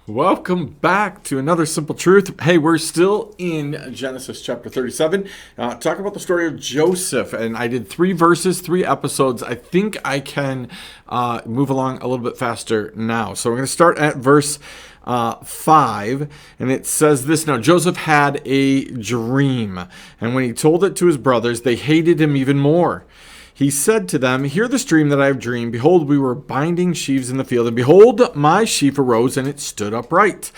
Welcome back to another Simple Truth. Hey, we're still in Genesis chapter 37, talking about the story of Joseph. And I did 3 verses, 3 episodes. I think I can move along a little bit faster now. So we're going to start at verse 5, and it says this: Now Joseph had a dream, and when he told it to his brothers, they hated him even more. He said to them, Hear this dream that I have dreamed. Behold, we were binding sheaves in the field, and behold, my sheaf arose, and it stood upright.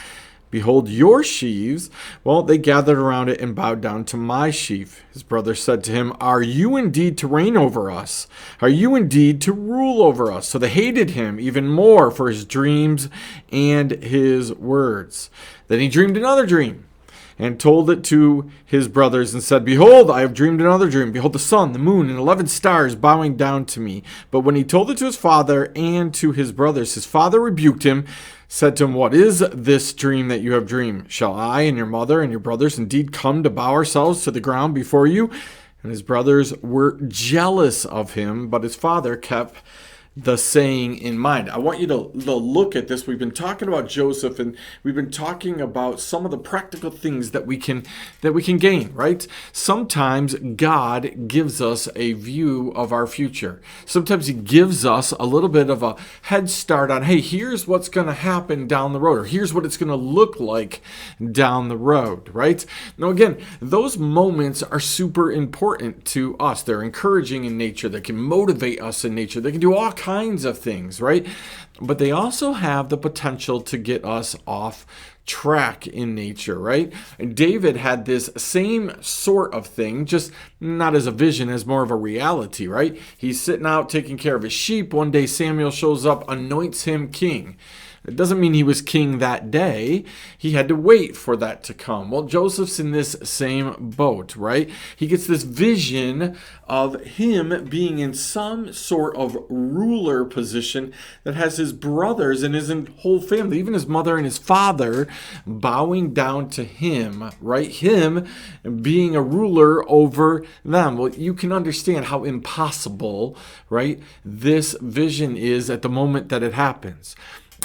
Behold, your sheaves, well, they gathered around it and bowed down to my sheaf. His brother said to him, Are you indeed to reign over us? Are you indeed to rule over us? So they hated him even more for his dreams and his words. Then he dreamed another dream, and told it to his brothers, and said, Behold, I have dreamed another dream. Behold, the sun, the moon, and 11 stars bowing down to me. But when he told it to his father and to his brothers, his father rebuked him, said to him, What is this dream that you have dreamed? Shall I and your mother and your brothers indeed come to bow ourselves to the ground before you? And his brothers were jealous of him, but his father kept the saying in mind. I want you to look at this. We've been talking about Joseph, and we've been talking about some of the practical things that we can gain, right? Sometimes God gives us a view of our future. Sometimes he gives us a little bit of a head start on, hey, here's what's going to happen down the road, or here's what it's going to look like down the road, right? Now, again, those moments are super important to us. They're encouraging in nature. They can motivate us in nature. They can do all kinds of things, right? But they also have the potential to get us off track in nature, right? And David had this same sort of thing, just not as a vision, as more of a reality, right? He's sitting out taking care of his sheep. One day Samuel shows up, anoints him king. It doesn't mean he was king that day. He had to wait for that to come. Well, Joseph's in this same boat, right? He gets this vision of him being in some sort of ruler position that has his brothers and his whole family, even his mother and his father, bowing down to him, right? Him being a ruler over them. Well, you can understand how impossible, right, this vision is at the moment that it happens.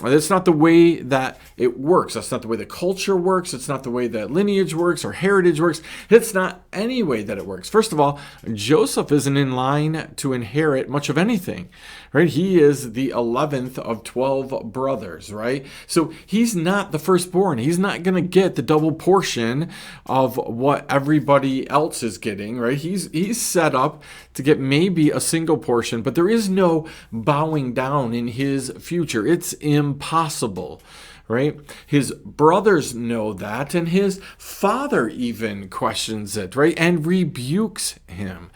That's not the way that it works. That's not the way the culture works. It's not the way that lineage works or heritage works. It's not any way that it works. First of all, Joseph isn't in line to inherit much of anything, right? He is the 11th of 12 brothers, right? So he's not the firstborn. He's not going to get the double portion of what everybody else is getting, right? He's set up to get maybe a single portion, but there is no bowing down in his future. It's impossible, right? His brothers know that, and his father even questions it, right? And rebukes him.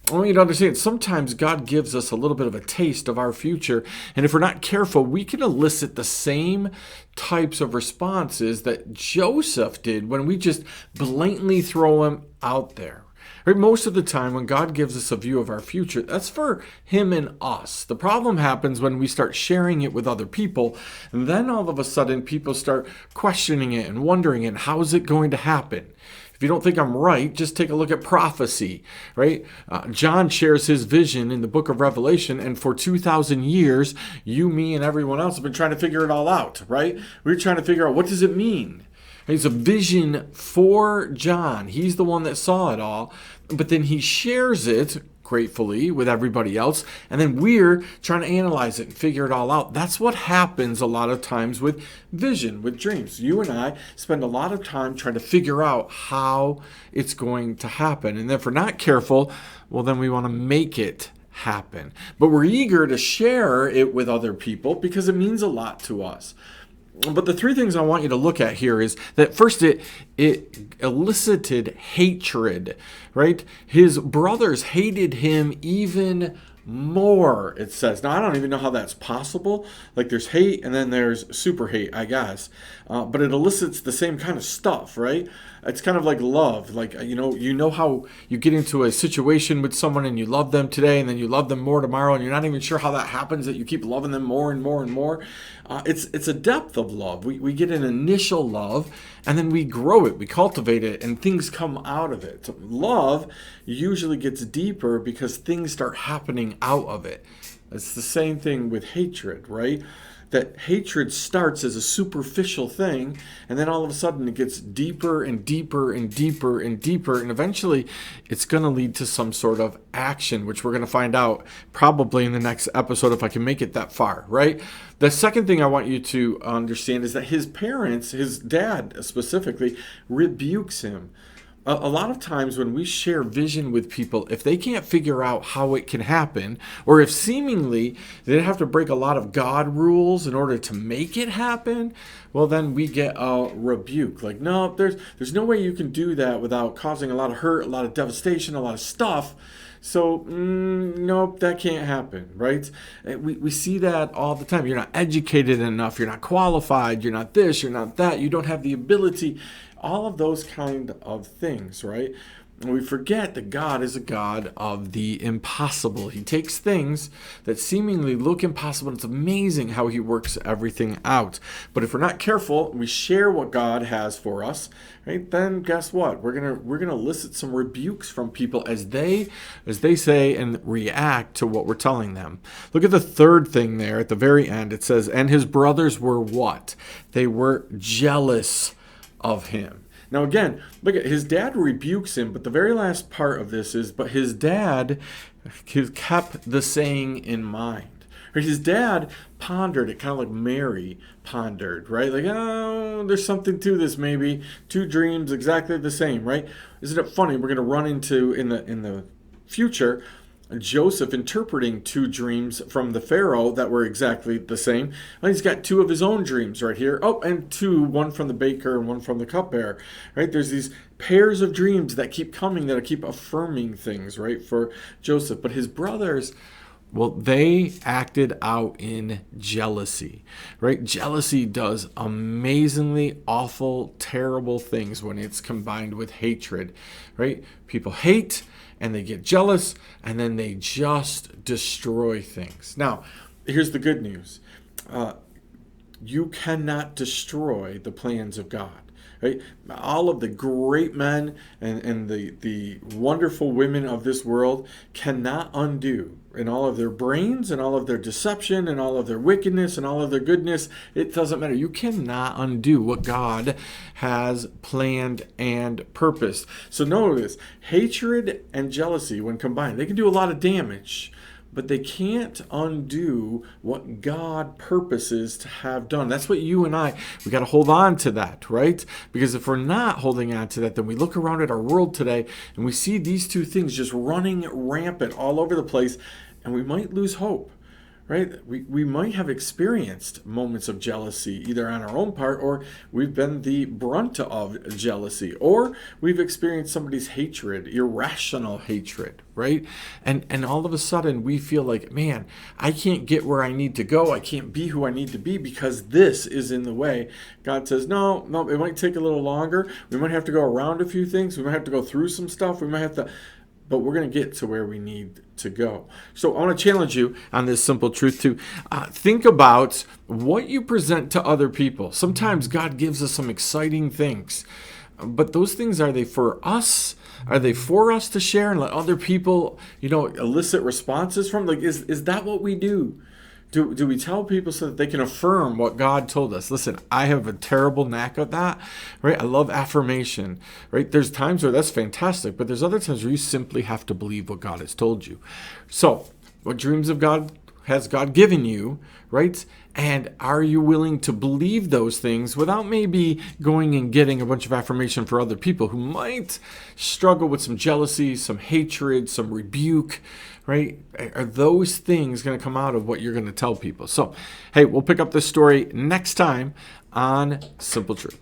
I want you to understand, sometimes God gives us a little bit of a taste of our future, and if we're not careful, we can elicit the same types of responses that Joseph did when we just blatantly throw him out there. Right? Most of the time when God gives us a view of our future, that's for him and us. The problem happens when we start sharing it with other people, and then all of a sudden people start questioning it and wondering, and how is it going to happen? If you don't think I'm right, just take a look at prophecy, right? John shares his vision in the book of Revelation, and for 2,000 years, you, me, and everyone else have been trying to figure it all out, right? We're trying to figure out, what does it mean? It's a vision for John. He's the one that saw it all, but then he shares it gratefully with everybody else, and then we're trying to analyze it and figure it all out. That's what happens a lot of times with vision, with dreams. You and I spend a lot of time trying to figure out how it's going to happen, and if we're not careful, well, then we want to make it happen. But we're eager to share it with other people because it means a lot to us. But the 3 things I want you to look at here is that first, it elicited hatred, right? His brothers hated him even more, it says. Now, I don't even know how that's possible. Like, there's hate and then there's super hate, I guess. But it elicits the same kind of stuff, right? It's kind of like love. Like, you know how you get into a situation with someone and you love them today and then you love them more tomorrow, and you're not even sure how that happens, that you keep loving them more and more and more. It's a depth of love. We get an initial love, and then we grow it, we cultivate it, and things come out of it. Love usually gets deeper because things start happening out of it. It's the same thing with hatred, right? that hatred starts as a superficial thing, and then all of a sudden it gets deeper and deeper and deeper and deeper, and eventually it's going to lead to some sort of action, which we're going to find out probably in the next episode if I can make it that far, right? The second thing I want you to understand is that his parents, his dad specifically, rebukes him. A lot of times when we share vision with people, if they can't figure out how it can happen, or if seemingly they have to break a lot of God rules in order to make it happen, well, then we get a rebuke. Like, no, there's no way you can do that without causing a lot of hurt, a lot of devastation, a lot of stuff. So, nope, that can't happen, right? We see that all the time. You're not educated enough. You're not qualified. You're not this. You're not that. You don't have the ability. All of those kind of things, right? And we forget that God is a God of the impossible. He takes things that seemingly look impossible, and it's amazing how he works everything out. But if we're not careful, we share what God has for us, right? Then guess what? We're gonna elicit some rebukes from people as they say and react to what we're telling them. Look at the third thing there at the very end. It says, and his brothers were what? They were jealous of him. Now again, look at his dad rebukes him, but the very last part of this is, but his dad kept the saying in mind. His dad pondered it, kind of like Mary pondered, right? Like, oh, there's something to this maybe. Two dreams exactly the same, right? Isn't it funny? We're going to run into in the future Joseph interpreting two dreams from the Pharaoh that were exactly the same. And he's got two of his own dreams right here. Oh, and one from the baker and one from the cupbearer, right? There's these pairs of dreams that keep coming, that keep affirming things, right, for Joseph. But his brothers, well, they acted out in jealousy, right? Jealousy does amazingly awful, terrible things when it's combined with hatred, right? People hate and they get jealous, and then they just destroy things. Now, here's the good news. You cannot destroy the plans of God. Right? All of the great men and the wonderful women of this world cannot undo, in all of their brains and all of their deception and all of their wickedness and all of their goodness, it doesn't matter. You cannot undo what God has planned and purposed. So notice, hatred and jealousy, when combined, they can do a lot of damage, but they can't undo what God purposes to have done. That's what you and we got to hold on to that, right? Because if we're not holding on to that, then we look around at our world today and we see these two things just running rampant all over the place, and we might lose hope. Right? We might have experienced moments of jealousy either on our own part, or we've been the brunt of jealousy, or we've experienced somebody's hatred, irrational hatred, right? And all of a sudden we feel like, man, I can't get where I need to go. I can't be who I need to be because this is in the way. God says, no, it might take a little longer. We might have to go around a few things. We might have to go through some stuff. We might have to, but we're going to get to where we need to go. So I want to challenge you on this simple truth to think about what you present to other people. Sometimes God gives us some exciting things, but those things, are they for us? Are they for us to share and let other people, elicit responses from? Like, is that what we do? Do we tell people so that they can affirm what God told us? Listen, I have a terrible knack at that, right? I love affirmation, right? There's times where that's fantastic, but there's other times where you simply have to believe what God has told you. So, what dreams of God has God given you, right? And are you willing to believe those things without maybe going and getting a bunch of affirmation for other people who might struggle with some jealousy, some hatred, some rebuke, right? Are those things going to come out of what you're going to tell people? So, hey, we'll pick up this story next time on Simple Truth.